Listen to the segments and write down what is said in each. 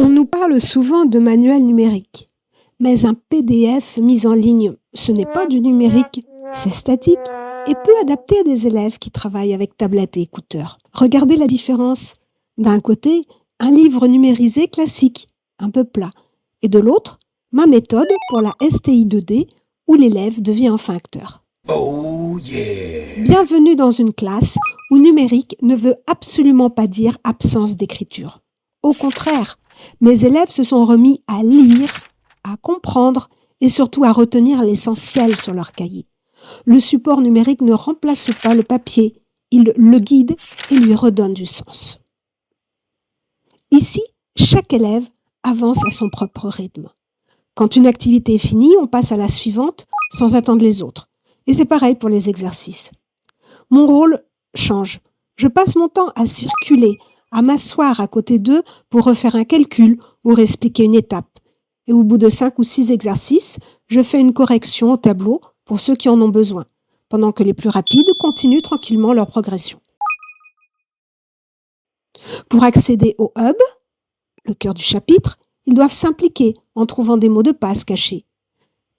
On nous parle souvent de manuels numériques, mais un PDF mis en ligne, ce n'est pas du numérique, c'est statique et peu adapté à des élèves qui travaillent avec tablette et écouteurs. Regardez la différence. D'un côté, un livre numérisé classique, un peu plat, et de l'autre, ma méthode pour la STI 2D où l'élève devient enfin acteur. Oh yeah! Bienvenue dans une classe où numérique ne veut absolument pas dire absence d'écriture. Au contraire, mes élèves se sont remis à lire, à comprendre et surtout à retenir l'essentiel sur leur cahier. Le support numérique ne remplace pas le papier, il le guide et lui redonne du sens. Ici, chaque élève avance à son propre rythme. Quand une activité est finie, on passe à la suivante sans attendre les autres. Et c'est pareil pour les exercices. Mon rôle change. Je passe mon temps à circuler, à m'asseoir à côté d'eux pour refaire un calcul ou réexpliquer une étape. Et au bout de 5 ou 6 exercices, je fais une correction au tableau pour ceux qui en ont besoin, pendant que les plus rapides continuent tranquillement leur progression. Pour accéder au hub, le cœur du chapitre, ils doivent s'impliquer en trouvant des mots de passe cachés.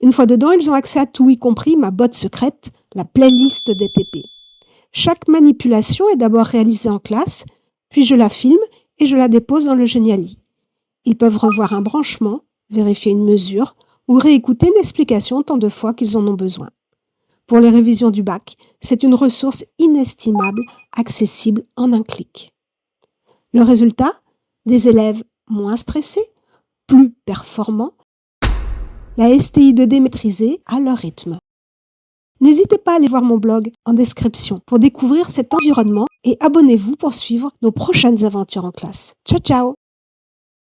Une fois dedans, ils ont accès à tout, y compris ma botte secrète, la playlist des TP. Chaque manipulation est d'abord réalisée en classe, puis je la filme et je la dépose dans le Geniali. Ils peuvent revoir un branchement, vérifier une mesure ou réécouter une explication autant de fois qu'ils en ont besoin. Pour les révisions du bac, c'est une ressource inestimable, accessible en un clic. Le résultat ? Des élèves moins stressés, plus performants, la STI 2D maîtrisée à leur rythme. N'hésitez pas à aller voir mon blog en description pour découvrir cet environnement et abonnez-vous pour suivre nos prochaines aventures en classe. Ciao ciao!